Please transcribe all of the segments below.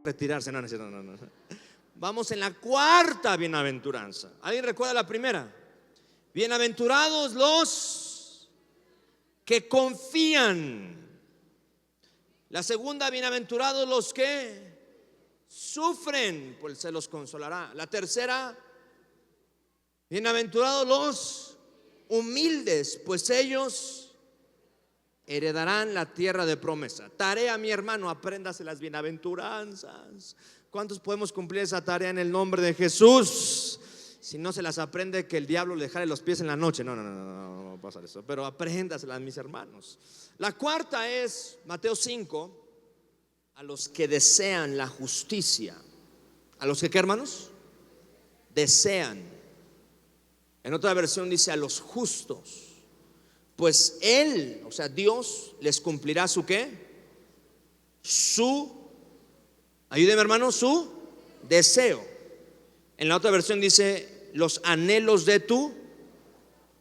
retirarse. No, no, no, no. Vamos en la cuarta bienaventuranza. ¿Alguien recuerda la primera? Bienaventurados los que confían. La segunda, bienaventurados los que sufren, pues se los consolará. La tercera, bienaventurados los humildes, pues ellos heredarán la tierra de promesa. Tarea, mi hermano, apréndase las bienaventuranzas. ¿Cuántos podemos cumplir esa tarea en el nombre de Jesús? Si no se las aprende, que el diablo le jale los pies en la noche. No va a pasar eso. Pero apréndaselas, mis hermanos. La cuarta es Mateo 5. A los que desean la justicia. ¿A los que qué, hermanos? Desean. En otra versión dice a los justos. Pues Él, o sea, Dios les cumplirá su ¿qué? Ayúdeme, hermano, su deseo. En la otra versión dice los anhelos de tu.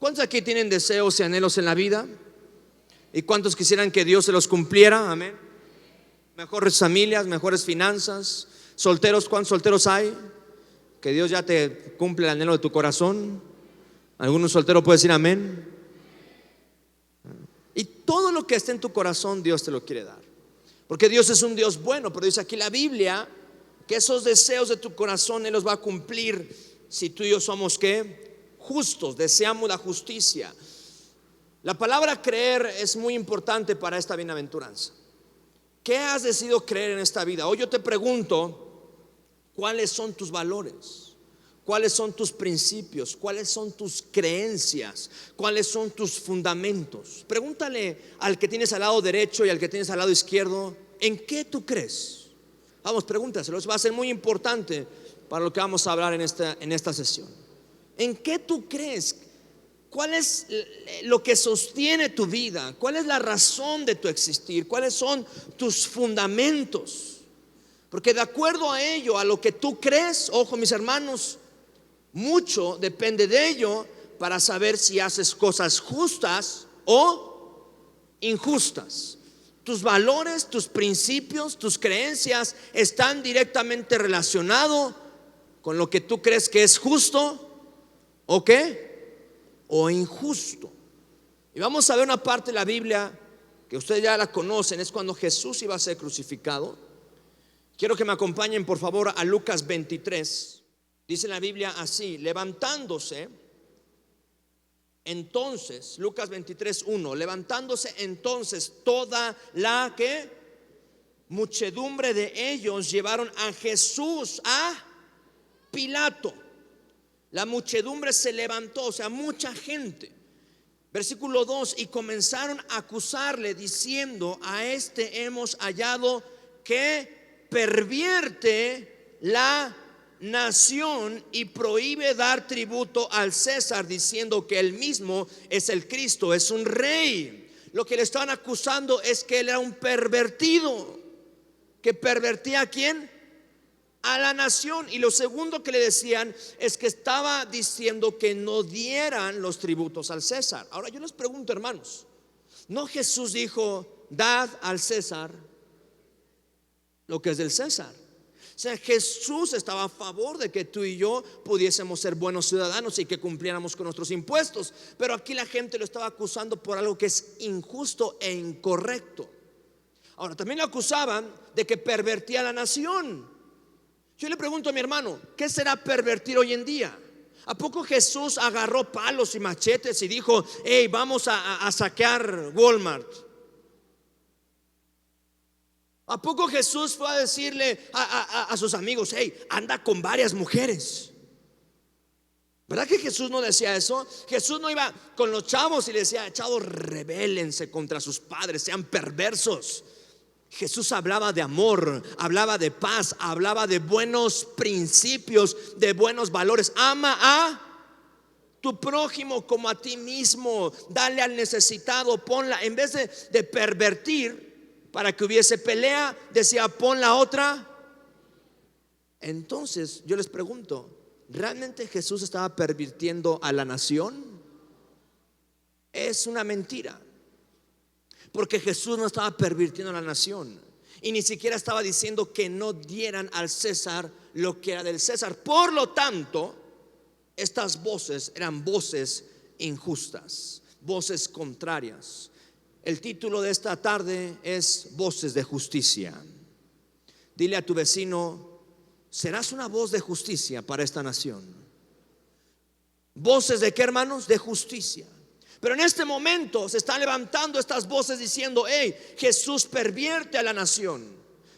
¿Cuántos aquí tienen deseos y anhelos en la vida? ¿Y cuántos quisieran que Dios se los cumpliera? Amén. Mejores familias, mejores finanzas. Solteros, ¿cuántos solteros hay? Que Dios ya te cumple el anhelo de tu corazón. ¿Algún soltero puede decir amén? Y todo lo que esté en tu corazón Dios te lo quiere dar, porque Dios es un Dios bueno. Pero dice aquí la Biblia que esos deseos de tu corazón Él los va a cumplir si tú y yo somos ¿qué? Justos, deseamos la justicia. La palabra creer es muy importante para esta bienaventuranza. ¿Qué has decidido creer en esta vida? Hoy yo te pregunto, ¿cuáles son tus valores? ¿Cuáles son tus principios? ¿Cuáles son tus creencias? ¿Cuáles son tus fundamentos? Pregúntale al que tienes al lado derecho y al que tienes al lado izquierdo, ¿en qué tú crees? Vamos, pregúntaselo, eso va a ser muy importante para lo que vamos a hablar en esta sesión. ¿En qué tú crees? ¿Cuál es lo que sostiene tu vida? ¿Cuál es la razón de tu existir? ¿Cuáles son tus fundamentos? Porque de acuerdo a ello, a lo que tú crees, ojo mis hermanos, mucho depende de ello para saber si haces cosas justas o injustas. Tus valores, tus principios, tus creencias están directamente relacionados con lo que tú crees que es justo o qué, o injusto. Y vamos a ver una parte de la Biblia que ustedes ya la conocen, es cuando Jesús iba a ser crucificado. Quiero que me acompañen por favor a Lucas 23. Dice la Biblia así: levantándose entonces, Lucas 23:1, levantándose entonces toda la que muchedumbre de ellos llevaron a Jesús a Pilato. La muchedumbre se levantó, o sea, mucha gente. Versículo 2: y comenzaron a acusarle diciendo, a este hemos hallado que pervierte la nación y prohíbe dar tributo al César, diciendo que él mismo es el Cristo, es un rey. Lo que le estaban acusando es que él era un pervertido, que pervertía ¿a quién? A la nación. Y lo segundo que le decían es que estaba diciendo que no dieran los tributos al César. Ahora yo les pregunto, hermanos, ¿no Jesús dijo dad al César lo que es del César? O sea, Jesús estaba a favor de que tú y yo pudiésemos ser buenos ciudadanos y que cumpliéramos con nuestros impuestos. Pero aquí la gente lo estaba acusando por algo que es injusto e incorrecto. Ahora también lo acusaban de que pervertía la nación. Yo le pregunto a mi hermano, ¿qué será pervertir hoy en día? ¿A poco Jesús agarró palos y machetes y dijo, hey, vamos a saquear Walmart? ¿A poco Jesús fue a decirle a sus amigos, hey, anda con varias mujeres? ¿Verdad que Jesús no decía eso? Jesús no iba con los chavos y le decía, chavos, rebélense contra sus padres, sean perversos. Jesús hablaba de amor, hablaba de paz, hablaba de buenos principios, de buenos valores. Ama a tu prójimo como a ti mismo, dale al necesitado, ponla, en vez de pervertir para que hubiese pelea, decía pon la otra. Entonces yo les pregunto, ¿realmente Jesús estaba pervirtiendo a la nación? Es una mentira, porque Jesús no estaba pervirtiendo a la nación. y ni siquiera estaba diciendo que no dieran al César lo que era del César. Por lo tanto, estas voces eran voces injustas, voces contrarias. El título de esta tarde es Voces de Justicia. Dile a tu vecino: serás una voz de justicia para esta nación. ¿Voces de qué, hermanos? De justicia. Pero en este momento se están levantando estas voces diciendo: hey, Jesús pervierte a la nación,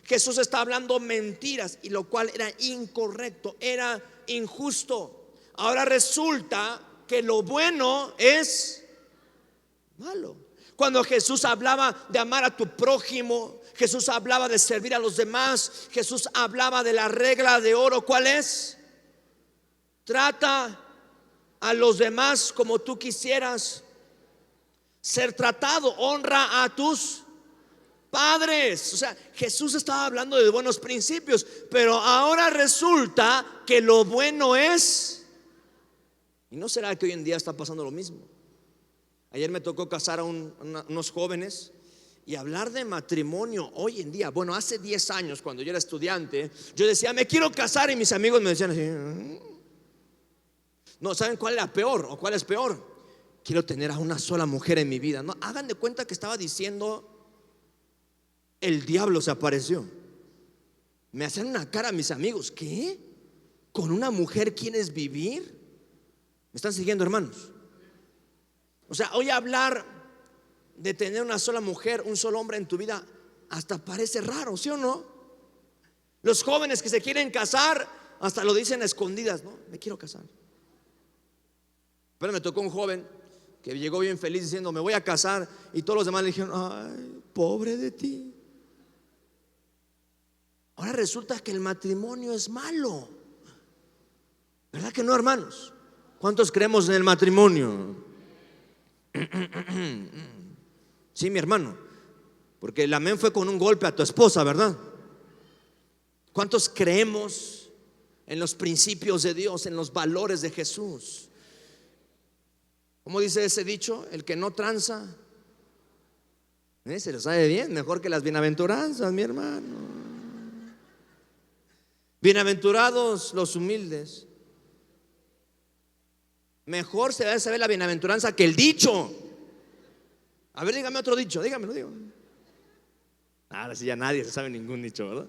Jesús está hablando mentiras, y lo cual era incorrecto, era injusto. Ahora resulta que lo bueno es malo. Cuando Jesús hablaba de amar a tu prójimo, Jesús hablaba de servir a los demás, Jesús hablaba de la regla de oro. ¿Cuál es? Trata a los demás como tú quisieras ser tratado. Honra a tus padres. O sea, Jesús estaba hablando de buenos principios, pero ahora resulta que lo bueno es. ¿Y no será que hoy en día está pasando lo mismo? Ayer me tocó casar a unos jóvenes, y hablar de matrimonio hoy en día, bueno, hace 10 años cuando yo era estudiante, yo decía: me quiero casar, y mis amigos me decían así. No, ¿saben cuál era peor o cuál es peor? Quiero tener a una sola mujer en mi vida. No, hagan de cuenta que estaba diciendo: el diablo se apareció. Me hacían una cara a mis amigos: ¿qué? ¿Con una mujer quieres vivir? ¿Me están siguiendo, hermanos? O sea, hoy hablar de tener una sola mujer, un solo hombre en tu vida, hasta parece raro, ¿sí o no? Los jóvenes que se quieren casar hasta lo dicen a escondidas: no, me quiero casar. Pero me tocó un joven que llegó bien feliz diciendo: me voy a casar, y todos los demás le dijeron: ay, pobre de ti. Ahora resulta que el matrimonio es malo, ¿verdad que no, hermanos? ¿Cuántos creemos en el matrimonio? Sí, mi hermano, porque el amén fue con un golpe a tu esposa, ¿verdad? ¿Cuántos creemos en los principios de Dios, en los valores de Jesús? ¿Cómo dice ese dicho? El que no tranza, se lo sabe bien, mejor que las bienaventuranzas, mi hermano. Bienaventurados los humildes. Mejor se debe saber la bienaventuranza que el dicho. A ver, dígame otro dicho, dígamelo, digo. Ahora sí ya nadie se sabe ningún dicho, ¿verdad?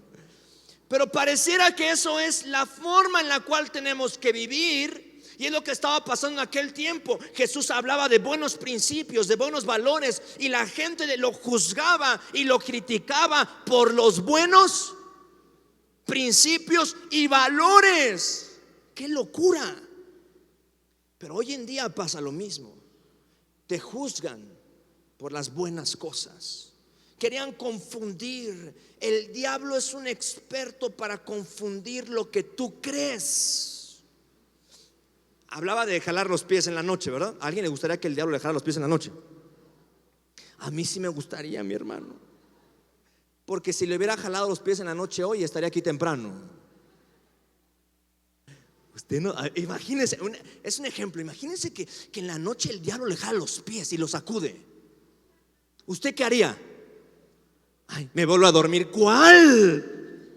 Pero pareciera que eso es la forma en la cual tenemos que vivir, y es lo que estaba pasando en aquel tiempo. Jesús hablaba de buenos principios, de buenos valores, y la gente lo juzgaba y lo criticaba por los buenos principios y valores. ¡Qué locura! Pero hoy en día pasa lo mismo. Te juzgan por las buenas cosas. Querían confundir. El diablo es un experto para confundir lo que tú crees. Hablaba de jalar los pies en la noche, ¿verdad? ¿A alguien le gustaría que el diablo le jalara los pies en la noche? A mí sí me gustaría, mi hermano, porque si le hubiera jalado los pies en la noche hoy, estaría aquí temprano. Usted no, imagínense, es un ejemplo. Imagínense que en la noche el diablo le jala los pies y los sacude. ¿Usted qué haría? Ay, me vuelvo a dormir. ¿Cuál?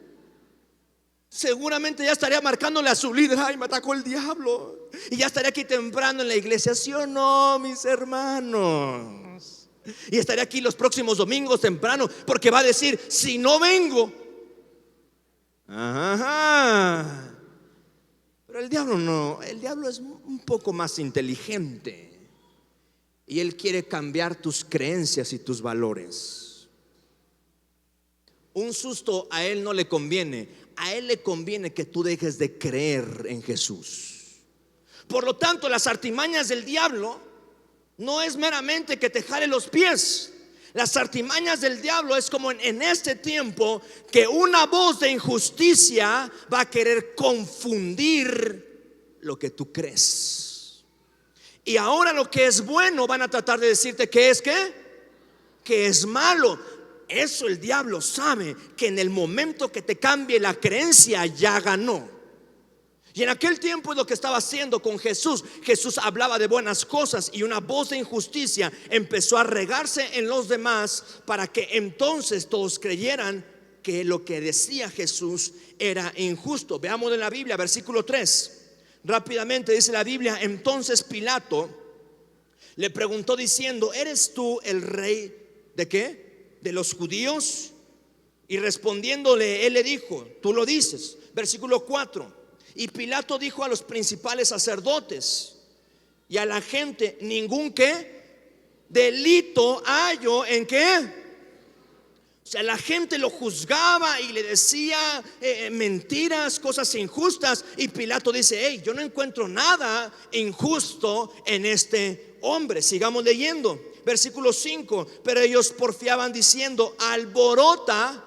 Seguramente ya estaría marcándole a su líder: ay, me atacó el diablo. Y ya estaría aquí temprano en la iglesia, ¿sí o no, mis hermanos? Y estaría aquí los próximos domingos temprano, porque va a decir: si no vengo. Ajá. Pero el diablo no, el diablo es un poco más inteligente, y él quiere cambiar tus creencias y tus valores. Un susto a él no le conviene, a él le conviene que tú dejes de creer en Jesús. Por lo tanto, las artimañas del diablo no es meramente que te jale los pies. Las artimañas del diablo es como en este tiempo, que una voz de injusticia va a querer confundir lo que tú crees. Y ahora lo que es bueno van a tratar de decirte que es que es malo. Eso el diablo sabe, que en el momento que te cambie la creencia ya ganó. Y en aquel tiempo es lo que estaba haciendo con Jesús. Jesús hablaba de buenas cosas, y una voz de injusticia empezó a regarse en los demás para que entonces todos creyeran que lo que decía Jesús era injusto. Veamos en la Biblia, versículo 3. Rápidamente dice la Biblia: entonces Pilato le preguntó diciendo: ¿eres tú el rey de qué? ¿De los judíos? Y respondiéndole, él le dijo: tú lo dices. Versículo 4. Y Pilato dijo a los principales sacerdotes y a la gente: ningún qué delito hallo en qué. O sea, la gente lo juzgaba y le decía mentiras, cosas injustas. Y Pilato dice: hey, yo no encuentro nada injusto en este hombre. Sigamos leyendo. Versículo 5. Pero ellos porfiaban diciendo: alborota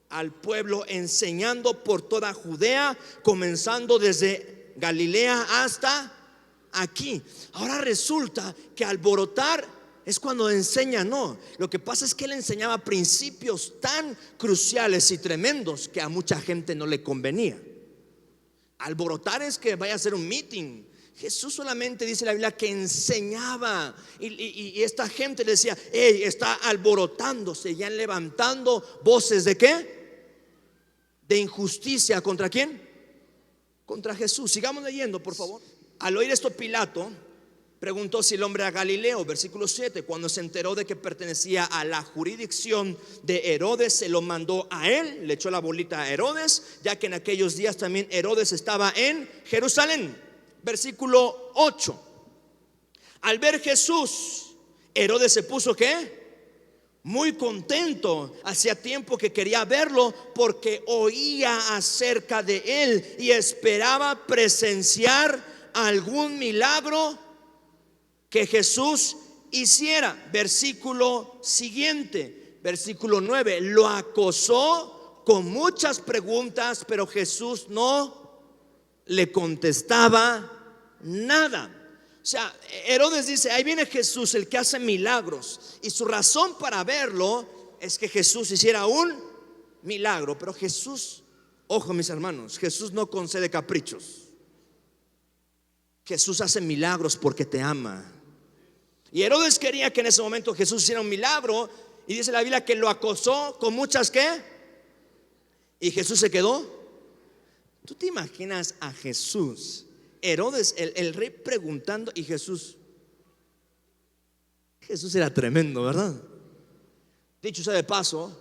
al pueblo, enseñando por toda Judea, comenzando desde Galilea hasta aquí. Ahora resulta que alborotar es cuando enseña. No, lo que pasa es que él enseñaba principios tan cruciales y tremendos que a mucha gente no le convenía. Alborotar es que vaya a hacer un meeting. Jesús solamente dice la Biblia que enseñaba, y esta gente le decía: hey, está alborotándose, ya levantando voces de qué, de injusticia. ¿Contra quién? Contra Jesús. Sigamos leyendo, por favor. Al oír esto, Pilato preguntó si el hombre era Galileo. Versículo 7. Cuando se enteró de que pertenecía a la jurisdicción de Herodes, se lo mandó a él. Le echó la bolita a Herodes, ya que en aquellos días también Herodes estaba en Jerusalén. Versículo 8. Al ver Jesús, Herodes se puso ¿qué? Muy contento. Hacía tiempo que quería verlo porque oía acerca de él y esperaba presenciar algún milagro que Jesús hiciera. Versículo siguiente, versículo 9. Lo acosó con muchas preguntas, pero Jesús no le contestaba nada. O sea, Herodes dice: ahí viene Jesús, el que hace milagros, y su razón para verlo es que Jesús hiciera un milagro. Pero Jesús, ojo mis hermanos, Jesús no concede caprichos. Jesús hace milagros porque te ama. Y Herodes quería que en ese momento Jesús hiciera un milagro, y dice la Biblia que lo acosó con muchas ¿qué? Y Jesús se quedó. ¿Tú te imaginas a Jesús, Herodes, el rey, preguntando, y Jesús era tremendo, ¿verdad? Dicho sea de paso,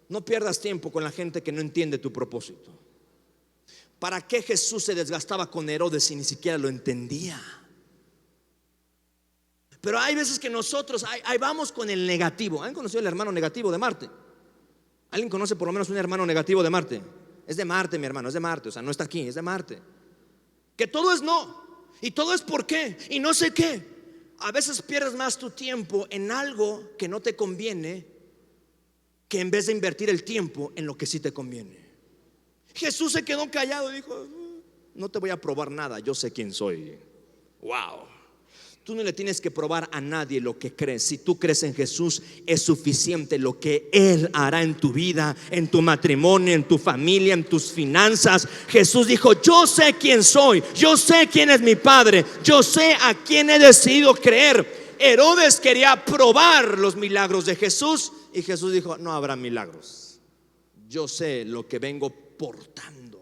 no pierdas tiempo con la gente que no entiende tu propósito. ¿Para qué Jesús se desgastaba con Herodes si ni siquiera lo entendía? Pero hay veces que nosotros ahí vamos con el negativo. ¿Han conocido el hermano negativo de Marte? ¿Alguien conoce por lo menos un hermano negativo de Marte? Es de Marte, mi hermano, es de Marte. O sea, no está aquí, es de Marte. Que todo es no, y todo es por qué, y no sé qué. A veces pierdes más tu tiempo en algo que no te conviene, que en vez de invertir el tiempo en lo que sí te conviene. Jesús se quedó callado y dijo: no te voy a probar nada, yo sé quién soy. Wow. Tú no le tienes que probar a nadie lo que crees. Si tú crees en Jesús, es suficiente lo que Él hará en tu vida, en tu matrimonio, en tu familia, en tus finanzas. Jesús dijo: yo sé quién soy, yo sé quién es mi Padre, yo sé a quién he decidido creer. Herodes quería probar los milagros de Jesús, y Jesús dijo: no habrá milagros. Yo sé lo que vengo portando.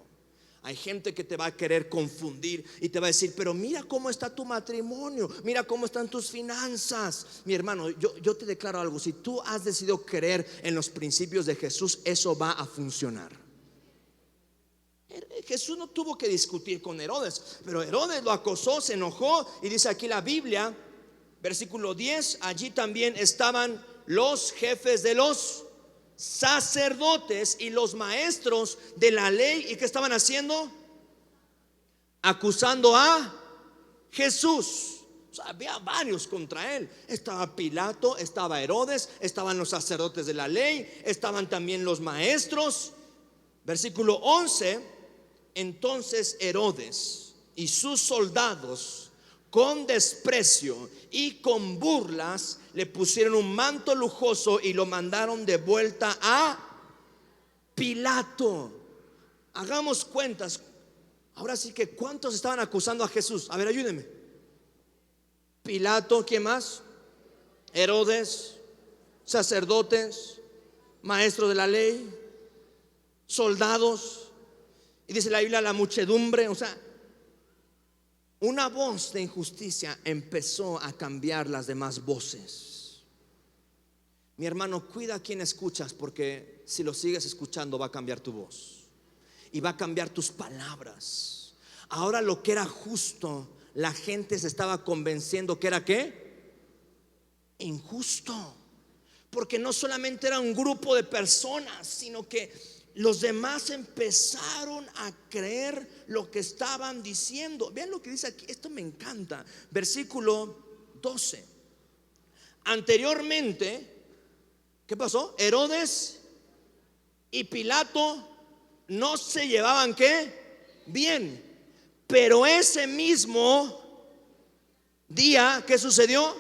Hay gente que te va a querer confundir y te va a decir: pero mira cómo está tu matrimonio, mira cómo están tus finanzas. Mi hermano, yo te declaro algo: si tú has decidido creer en los principios de Jesús, eso va a funcionar. Jesús no tuvo que discutir con Herodes, pero Herodes lo acosó, se enojó, y dice aquí la Biblia, versículo 10: allí también estaban los jefes de los sacerdotes y los maestros de la ley. ¿Y qué estaban haciendo? Acusando a Jesús. O sea, había varios contra él. Estaba Pilato, estaba Herodes, estaban los sacerdotes de la ley, estaban también los maestros. Versículo 11: entonces Herodes y sus soldados, con desprecio y con burlas, le pusieron un manto lujoso y lo mandaron de vuelta a Pilato. Hagamos cuentas. Ahora sí que ¿cuántos estaban acusando a Jesús? A ver, ayúdenme. Pilato, ¿quién más? Herodes, sacerdotes, maestros de la ley. soldados, y dice la Biblia la muchedumbre. O sea, una voz de injusticia empezó a cambiar las demás voces. Mi hermano, cuida a quien escuchas, porque si lo sigues escuchando va a cambiar tu voz y va a cambiar tus palabras. Ahora lo que era justo, la gente se estaba convenciendo que era ¿qué? Injusto. Porque no solamente era un grupo de personas, sino que los demás empezaron a creer lo que estaban diciendo. Vean lo que dice aquí, esto me encanta. Versículo 12. Anteriormente, ¿qué pasó? Herodes y Pilato no se llevaban ¿qué? Bien. Pero ese mismo día, ¿qué sucedió?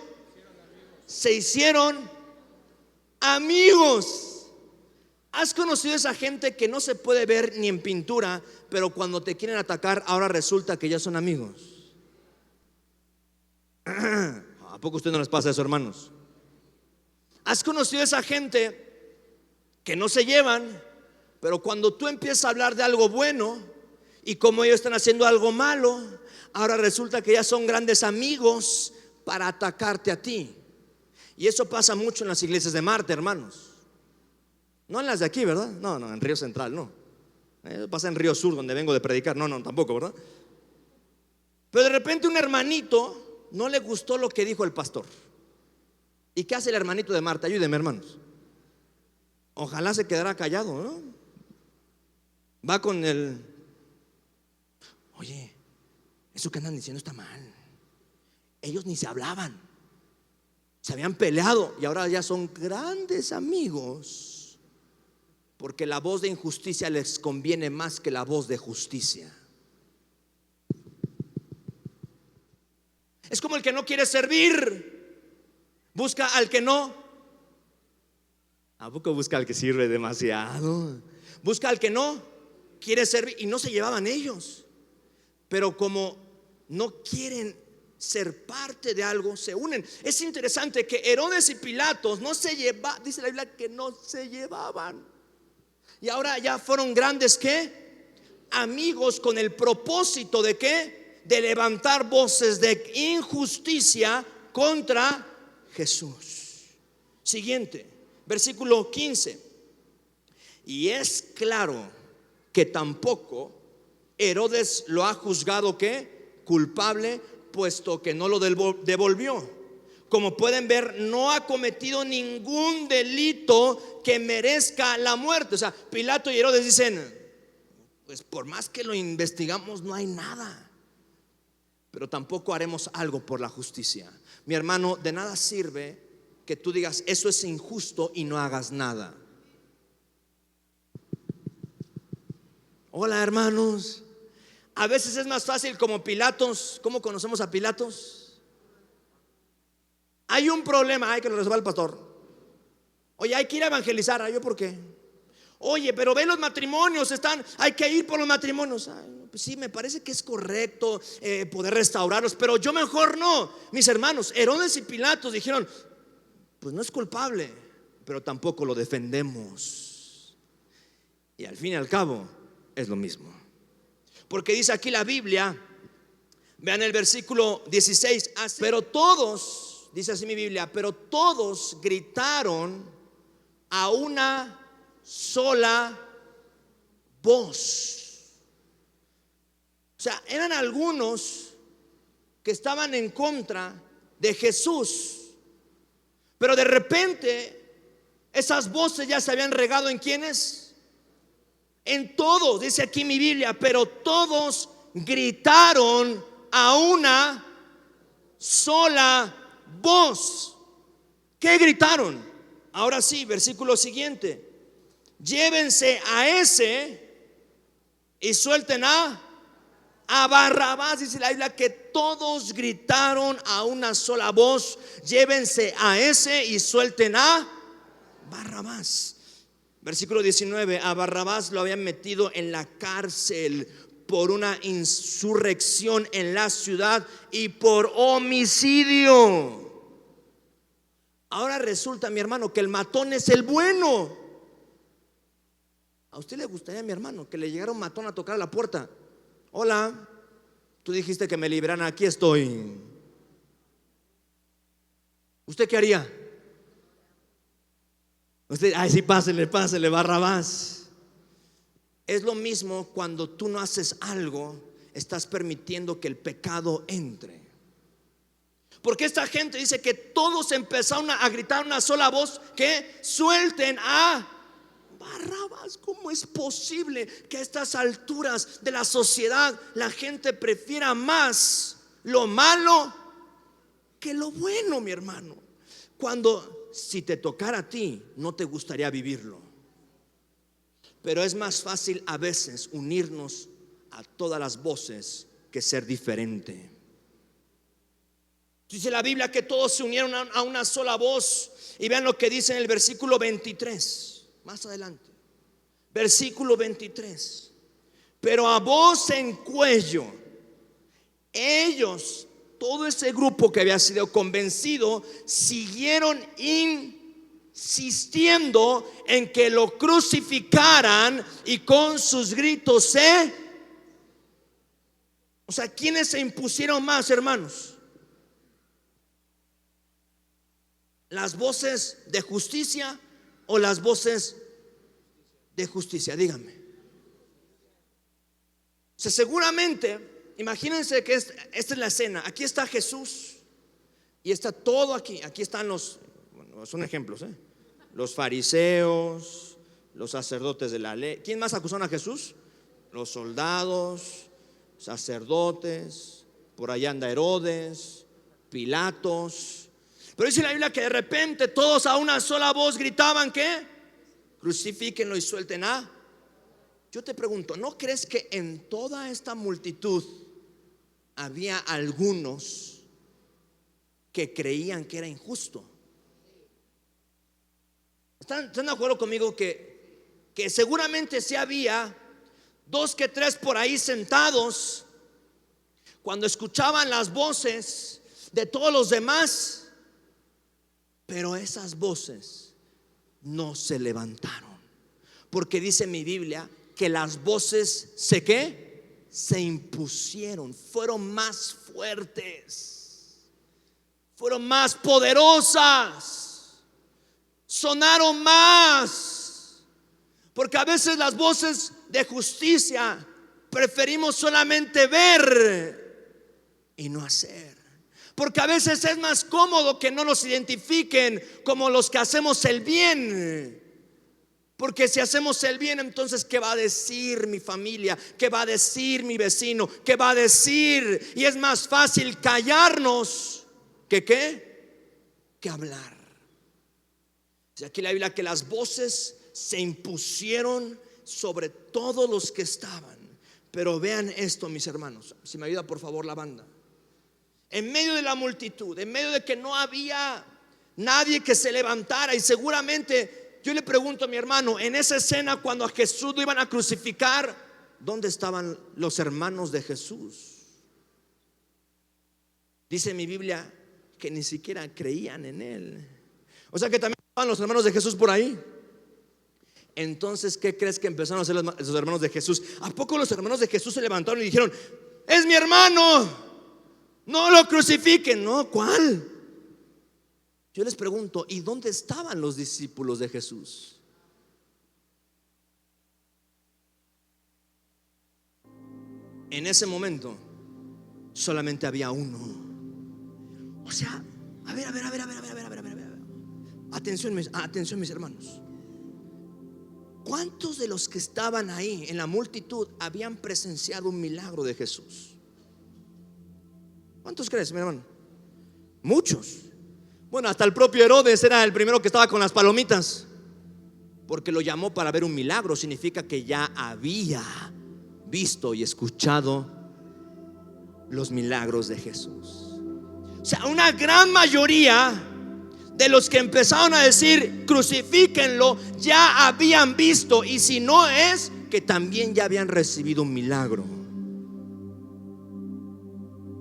Se hicieron amigos. ¿Has conocido a esa gente que no se puede ver ni en pintura, pero cuando te quieren atacar ahora resulta que ya son amigos? ¿A poco a usted no les pasa eso, hermanos? ¿Has conocido a esa gente que no se llevan, pero cuando tú empiezas a hablar de algo bueno, y como ellos están haciendo algo malo, ahora resulta que ya son grandes amigos para atacarte a ti? Y eso pasa mucho en las iglesias de Marte, hermanos. No en las de aquí, ¿verdad? No, en Río Central no. Eso pasa en Río Sur, donde vengo de predicar. No, tampoco, ¿verdad? Pero de repente un hermanito no le gustó lo que dijo el pastor. ¿Y qué hace el hermanito de Marte? Ayúdenme, hermanos. Ojalá se quedara callado, ¿no? Va con el: oye, eso que andan diciendo está mal. Ellos ni se hablaban, se habían peleado y ahora ya son grandes amigos, porque la voz de injusticia les conviene más que la voz de justicia. Es como el que no quiere servir, busca al que no. ¿A poco busca al que sirve demasiado? Busca al que no quiere servir. Y no se llevaban ellos, pero como no quieren ser parte de algo, se unen. Es interesante que Herodes y Pilatos no se llevaban, dice la Biblia que no se llevaban, y ahora ya fueron grandes ¿qué? Amigos, con el propósito de ¿qué? De levantar voces de injusticia contra Jesús. Siguiente, versículo 15. Y es claro que tampoco Herodes lo ha juzgado ¿qué? Culpable, puesto que no lo devolvió. Como pueden ver, no ha cometido ningún delito que merezca la muerte. O sea, Pilato y Herodes dicen: pues por más que lo investigamos no hay nada, pero tampoco haremos algo por la justicia. Mi hermano, de nada sirve que tú digas eso es injusto y no hagas nada. Hola, hermanos. A veces es más fácil como Pilatos. ¿Cómo conocemos a Pilatos? Hay un problema, hay que lo resuelva el pastor. Oye, hay que ir a evangelizar. ¿Yo por qué? Oye, pero ve los matrimonios, hay que ir por los matrimonios. Ay, pues sí, me parece que es correcto poder restaurarlos, pero yo mejor no. Mis hermanos, Herodes y Pilatos dijeron: pues no es culpable, pero tampoco lo defendemos. Y al fin y al cabo es lo mismo, porque dice aquí la Biblia, vean el versículo 16: pero todos, dice así mi Biblia, pero todos gritaron a una sola voz. O sea, eran algunos que estaban en contra de Jesús, pero de repente esas voces ya se habían regado ¿en quiénes? En todos, dice aquí mi Biblia, pero todos gritaron a una sola voz. ¿Qué gritaron? Ahora sí, versículo siguiente: llévense a ese y suelten a Barrabás. Dice la Biblia que todos gritaron a una sola voz: llévense a ese y suelten a Barrabás. Versículo 19: a Barrabás lo habían metido en la cárcel por una insurrección en la ciudad y por homicidio. Ahora resulta, mi hermano, que el matón es el bueno. ¿A usted le gustaría, mi hermano, que le llegara un matón a tocar a la puerta? Hola, tú dijiste que me liberaran, aquí estoy. ¿Usted qué haría? Usted, ay, sí, pásele, Barrabás. Es lo mismo cuando tú no haces algo, estás permitiendo que el pecado entre. Porque esta gente dice que todos empezaron a gritar una sola voz, que suelten a Barrabás. ¿Cómo es posible que a estas alturas de la sociedad la gente prefiera más lo malo que lo bueno, mi hermano? Cuando si te tocara a ti, no te gustaría vivirlo. Pero es más fácil a veces unirnos a todas las voces que ser diferente. Dice la Biblia que todos se unieron a una sola voz. Y vean lo que dice en el versículo 23, más adelante. Versículo 23. Pero a voz en cuello, ellos, todo ese grupo que había sido convencido, siguieron insistiendo en que lo crucificaran, y con sus gritos o sea, ¿quiénes se impusieron más, hermanos? ¿Las voces de justicia o las voces de justicia? Díganme. O sea, seguramente, imagínense que esta es la escena. Aquí está Jesús y está todo aquí. Aquí están bueno, son ejemplos, los fariseos, los sacerdotes de la ley. ¿Quién más acusaron a Jesús? Los soldados, sacerdotes. Por allá anda Herodes, Pilatos. Pero dice la Biblia que de repente todos a una sola voz gritaban que crucifíquenlo y suelten a. Yo te pregunto, ¿no crees que en toda esta multitud había algunos que creían que era injusto? ¿Están de acuerdo conmigo que seguramente sí había 2 que 3 por ahí sentados cuando escuchaban las voces de todos los demás? Pero esas voces no se levantaron, porque dice mi Biblia que las voces se impusieron, fueron más fuertes, fueron más poderosas, sonaron más. Porque a veces las voces de justicia preferimos solamente ver y no hacer. Porque a veces es más cómodo que no nos identifiquen como los que hacemos el bien. Porque si hacemos el bien, entonces ¿qué va a decir mi familia? ¿Qué va a decir mi vecino? ¿Qué va a decir? Y es más fácil callarnos que hablar. Dice aquí la Biblia que las voces se impusieron sobre todos los que estaban. Pero vean esto, mis hermanos. Si me ayuda por favor la banda. En medio de la multitud, en medio de que no había nadie que se levantara, y seguramente yo le pregunto a mi hermano, en esa escena cuando a Jesús lo iban a crucificar, ¿dónde estaban los hermanos de Jesús? Dice mi Biblia que ni siquiera creían en él. O sea que también estaban los hermanos de Jesús por ahí. Entonces, ¿qué crees que empezaron a hacer los hermanos de Jesús? ¿A poco los hermanos de Jesús se levantaron y dijeron: es mi hermano, no lo crucifiquen? No, ¿cuál? Yo les pregunto, ¿y dónde estaban los discípulos de Jesús? En ese momento solamente había uno. O sea, a ver. Atención, mis hermanos. ¿Cuántos de los que estaban ahí en la multitud habían presenciado un milagro de Jesús? ¿Cuántos crees, mi hermano? Muchos. Bueno, hasta el propio Herodes era el primero que estaba con las palomitas, porque lo llamó para ver un milagro. Significa que ya había visto y escuchado los milagros de Jesús. O sea, una gran mayoría de los que empezaron a decir crucifíquenlo ya habían visto, y si no es que también ya habían recibido un milagro.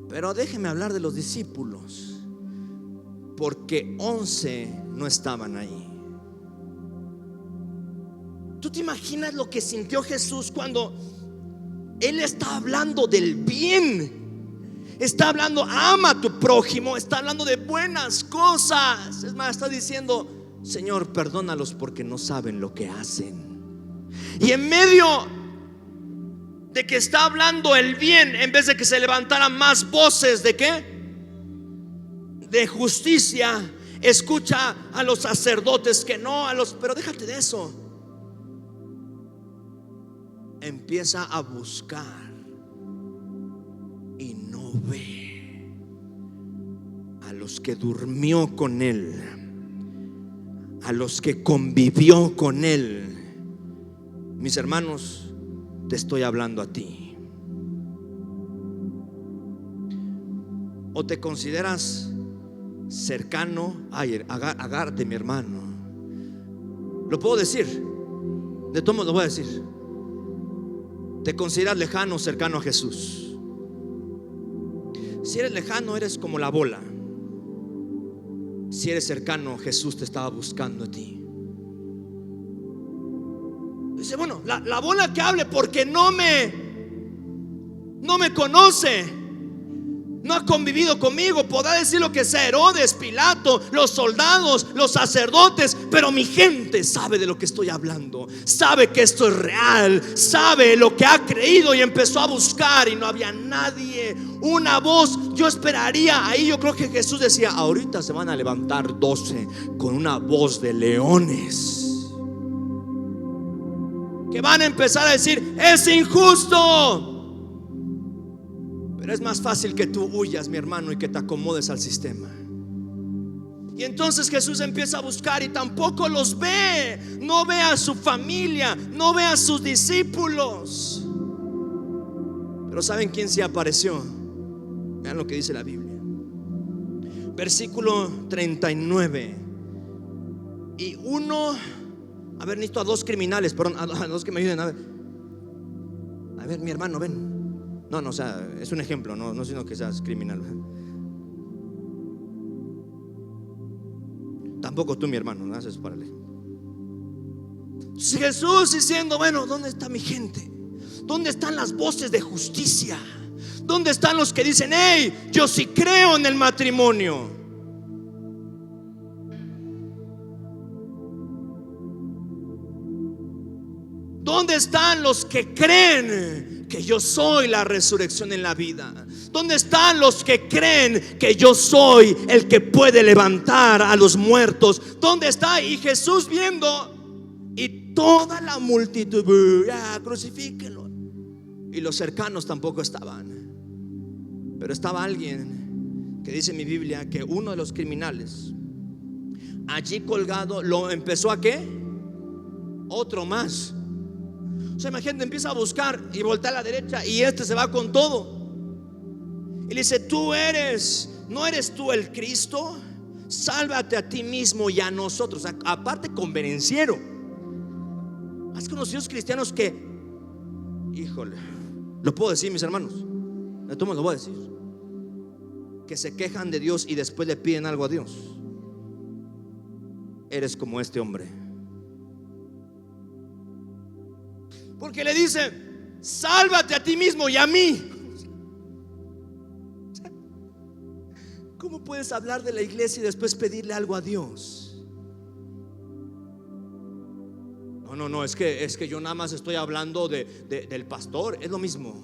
Pero déjeme hablar de los discípulos, porque 11 no estaban ahí. ¿Tú te imaginas lo que sintió Jesús cuando Él está hablando del bien? Está hablando, ama a tu prójimo, está hablando de buenas cosas. Es más, está diciendo, Señor, perdónalos porque no saben lo que hacen. Y en medio de que está hablando el bien, en vez de que se levantaran más voces de ¿qué? De justicia, escucha a los sacerdotes que no, pero déjate de eso. Empieza a buscar y no ve a los que durmió con Él, a los que convivió con Él. Mis hermanos, te estoy hablando a ti. ¿O te consideras cercano? Ay, agárrate, mi hermano. Lo puedo decir, de todo modo lo voy a decir. ¿Te consideras lejano o cercano a Jesús? Si eres lejano, eres como la bola. Si eres cercano, Jesús te estaba buscando a ti. Dice, bueno, la bola que hable porque no me conoce, no ha convivido conmigo. Podrá decir lo que sea Herodes, Pilato, los soldados, los sacerdotes, pero mi gente sabe de lo que estoy hablando, sabe que esto es real, sabe lo que ha creído. Y empezó a buscar y no había nadie, una voz. Yo esperaría ahí, yo creo que Jesús decía, ahorita se van a levantar 12 con una voz de leones, que van a empezar a decir, es injusto. Pero es más fácil que tú huyas, mi hermano, y que te acomodes al sistema. Y entonces Jesús empieza a buscar y tampoco los ve. No ve a su familia, no ve a sus discípulos. Pero ¿saben quién se apareció? Vean lo que dice la Biblia. Versículo 39. Y uno, a ver, necesito a dos criminales, perdón, a dos que me ayuden. A ver, mi hermano, ven. No, o sea, es un ejemplo, no sino que seas criminal. Tampoco tú, mi hermano, no haces para el ejemplo. Jesús diciendo, bueno, ¿dónde está mi gente? ¿Dónde están las voces de justicia? ¿Dónde están los que dicen, hey, yo sí creo en el matrimonio? ¿Dónde están los que creen que yo soy la resurrección en la vida? ¿Dónde están los que creen que yo soy el que puede levantar a los muertos? ¿Dónde está? Y Jesús viendo, y toda la multitud, ya, crucifíquenlo. Y los cercanos tampoco estaban. Pero estaba alguien que dice en mi Biblia que uno de los criminales, allí colgado, lo empezó a ¿qué? Otro más. O sea, imagínate, empieza a buscar y voltea a la derecha y este se va con todo. Y le dice, ¿no eres tú el Cristo? Sálvate a ti mismo y a nosotros. O sea, aparte convenenciero. ¿Has conocido cristianos que, híjole, lo puedo decir, mis hermanos? De todo modo lo voy a decir, que se quejan de Dios y después le piden algo a Dios? Eres como este hombre. Porque le dice, sálvate a ti mismo y a mí. ¿Cómo puedes hablar de la iglesia y después pedirle algo a Dios? No, es que yo nada más estoy hablando del pastor. Es lo mismo.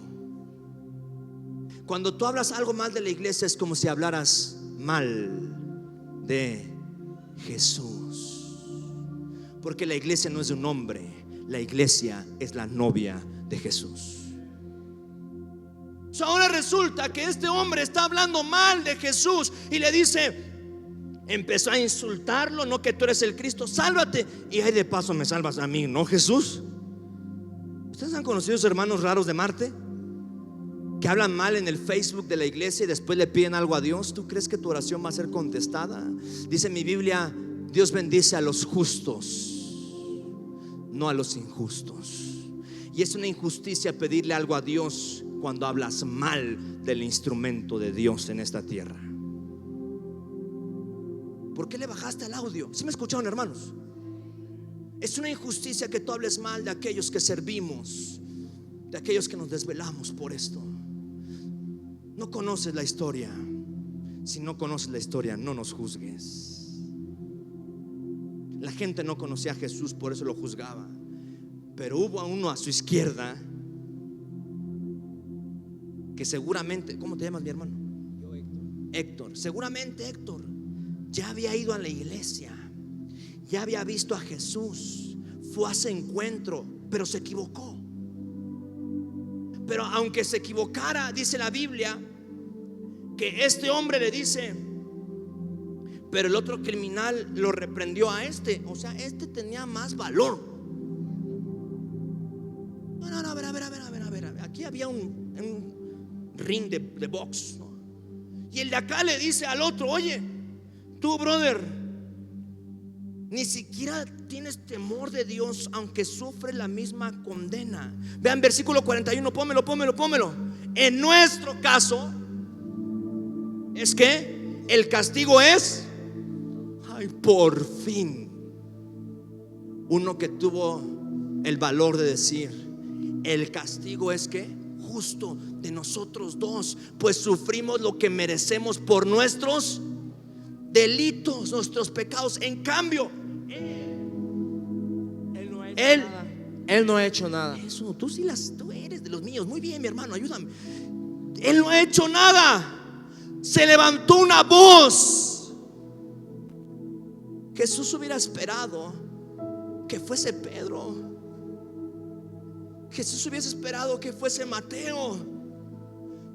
Cuando tú hablas algo mal de la iglesia, es como si hablaras mal de Jesús. Porque la iglesia no es de un hombre, la iglesia es la novia de Jesús. Ahora resulta que este hombre está hablando mal de Jesús y le dice, empezó a insultarlo, no que tú eres el Cristo, sálvate. Y ahí de paso me salvas a mí, ¿no, Jesús? ¿Ustedes han conocido esos hermanos raros de Marte que hablan mal en el Facebook de la iglesia y después le piden algo a Dios? ¿Tú crees que tu oración va a ser contestada? Dice mi Biblia, Dios bendice a los justos, no a los injustos. Y es una injusticia pedirle algo a Dios cuando hablas mal del instrumento de Dios en esta tierra. ¿Por qué le bajaste el audio? ¿Sí me escucharon, hermanos? Es una injusticia que tú hables mal de aquellos que servimos, de aquellos que nos desvelamos por esto. No conoces la historia. Si no conoces la historia, no nos juzgues. La gente no conocía a Jesús, por eso lo juzgaba. Pero hubo uno a su izquierda que seguramente, ¿cómo te llamas, mi hermano? Yo, Héctor. Héctor. Seguramente Héctor ya había ido a la iglesia, ya había visto a Jesús, fue a ese encuentro, pero se equivocó. Pero aunque se equivocara, dice la Biblia que este hombre le dice, pero el otro criminal lo reprendió a este. O sea, este tenía más valor. No, a ver. Aquí había un ring de box, ¿no? Y el de acá le dice al otro, oye, tú, brother, ni siquiera tienes temor de Dios, aunque sufres la misma condena. Vean versículo 41, pómelo. En nuestro caso es que el castigo es, ay, por fin, uno que tuvo el valor de decir, el castigo es que justo de nosotros dos, pues sufrimos lo que merecemos por nuestros delitos, nuestros pecados. En cambio, Él no ha hecho nada. Eso, tú eres de los míos. Muy bien, mi hermano, ayúdame. Él no ha hecho nada. Se levantó una voz. Jesús hubiera esperado que fuese Pedro. Jesús hubiese esperado que fuese Mateo,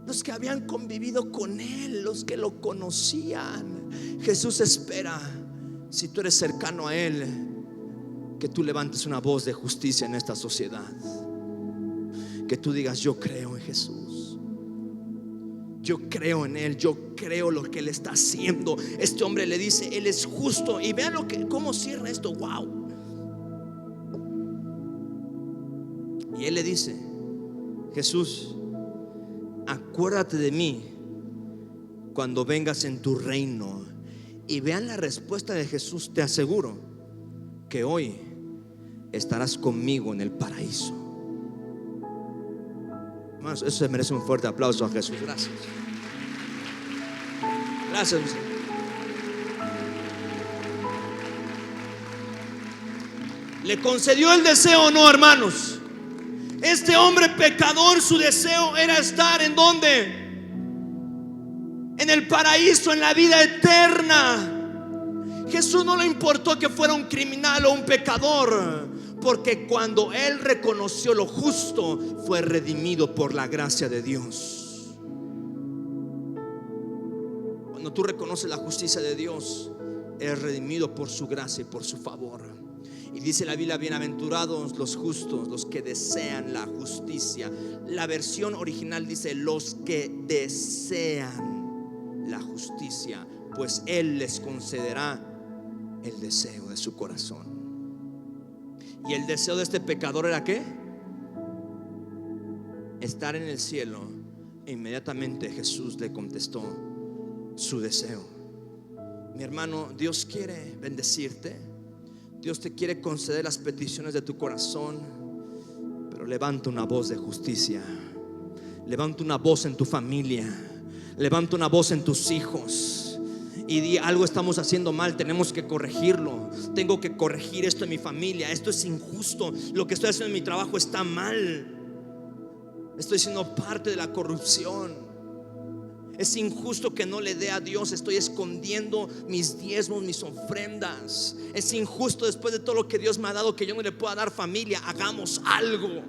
los que habían convivido con él, los que lo conocían. Jesús espera, si tú eres cercano a él, que tú levantes una voz de justicia en esta sociedad. Que tú digas, yo creo en Jesús, yo creo en él, yo creo lo que él está haciendo. Este hombre le dice, él es justo. Y vean cómo cierra esto. Wow. Y él le dice, Jesús, acuérdate de mí cuando vengas en tu reino. Y vean la respuesta de Jesús. Te aseguro que hoy estarás conmigo en el paraíso. Hermanos, eso se merece un fuerte aplauso a Jesús. Gracias. Gracias. ¿Le concedió el deseo o no, hermanos? Este hombre pecador, su deseo era estar ¿en dónde? En el paraíso, en la vida eterna. Jesús no le importó que fuera un criminal o un pecador, porque cuando él reconoció lo justo, fue redimido por la gracia de Dios. Cuando tú reconoces la justicia de Dios, eres redimido por su gracia y por su favor. Y dice la Biblia, bienaventurados los justos, los que desean la justicia. La versión original dice, los que desean la justicia, pues Él les concederá el deseo de su corazón. Y el deseo de este pecador era ¿qué? Estar en el cielo. E inmediatamente Jesús le contestó su deseo. Mi hermano, Dios quiere bendecirte. Dios te quiere conceder las peticiones de tu corazón, pero levanta una voz de justicia. Levanta una voz en tu familia. Levanta una voz en tus hijos y di, algo estamos haciendo mal, tenemos que corregirlo. Tengo que corregir esto en mi familia. Esto es injusto. Lo que estoy haciendo en mi trabajo está mal. Estoy siendo parte de la corrupción. Es injusto que no le dé a Dios. Estoy escondiendo mis diezmos, mis ofrendas. Es injusto después de todo lo que Dios me ha dado, que yo no le pueda dar familia. Hagamos algo.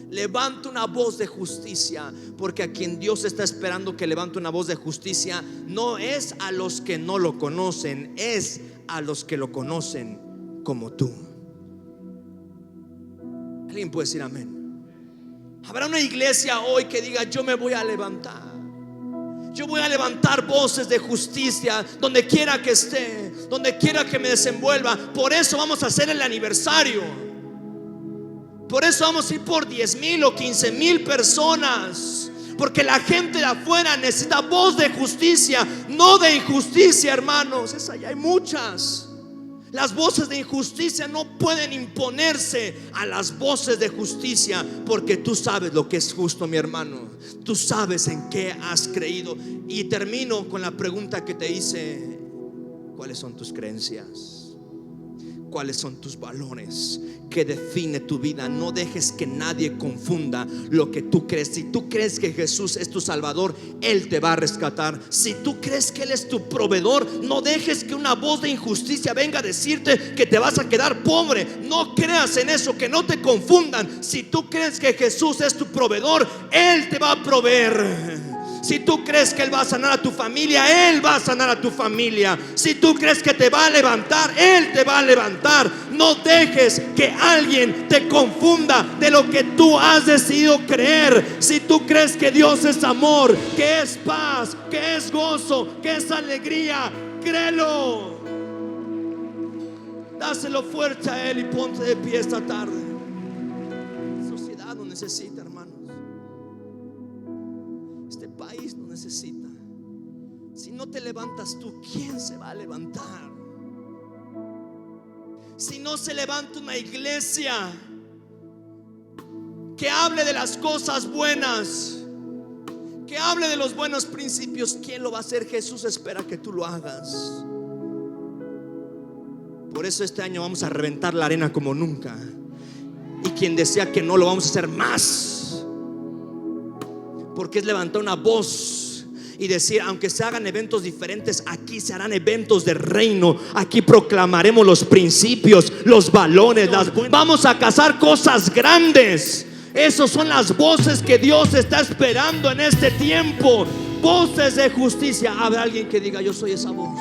Levanta una voz de justicia, porque a quien Dios está esperando que levante una voz de justicia no es a los que no lo conocen, es a los que lo conocen como tú. ¿Alguien puede decir amén? Habrá una iglesia hoy que diga, yo me voy a levantar. Yo voy a levantar voces de justicia donde quiera que esté, donde quiera que me desenvuelva. Por eso vamos a hacer el aniversario. Por eso vamos a ir por 10,000 o 15,000 personas. Porque la gente de afuera necesita voz de justicia, no de injusticia, hermanos. Esa ya hay muchas. Las voces de injusticia no pueden imponerse a las voces de justicia, porque tú sabes lo que es justo, mi hermano. Tú sabes en qué has creído. Y termino con la pregunta que te hice: ¿cuáles son tus creencias? ¿Cuáles son tus valores? ¿Qué define tu vida? No dejes que nadie confunda lo que tú crees. Si tú crees que Jesús es tu Salvador, Él te va a rescatar. Si tú crees que Él es tu proveedor, no dejes que una voz de injusticia venga a decirte que te vas a quedar pobre. No creas en eso, que no te confundan. Si tú crees que Jesús es tu proveedor, Él te va a proveer. Si tú crees que Él va a sanar a tu familia, Él va a sanar a tu familia. Si tú crees que te va a levantar, Él te va a levantar. No dejes que alguien te confunda de lo que tú has decidido creer. Si tú crees que Dios es amor, que es paz, que es gozo, que es alegría, créelo. Dáselo fuerte a Él y ponte de pie esta tarde. La sociedad lo necesita, hermanos. Este país lo necesita. Si no te levantas tú, ¿quién se va a levantar? Si no se levanta una iglesia que hable de las cosas buenas, que hable de los buenos principios, ¿quién lo va a hacer? Jesús espera que tú lo hagas. Por eso este año vamos a reventar la arena como nunca. Y quien decía que no, lo vamos a hacer más, porque es levantar una voz y decir: aunque se hagan eventos diferentes, aquí se harán eventos de reino. Aquí proclamaremos los principios, los valores, vamos a cazar cosas grandes. Esas son las voces que Dios está esperando en este tiempo. Voces de justicia. Habrá alguien que diga: yo soy esa voz.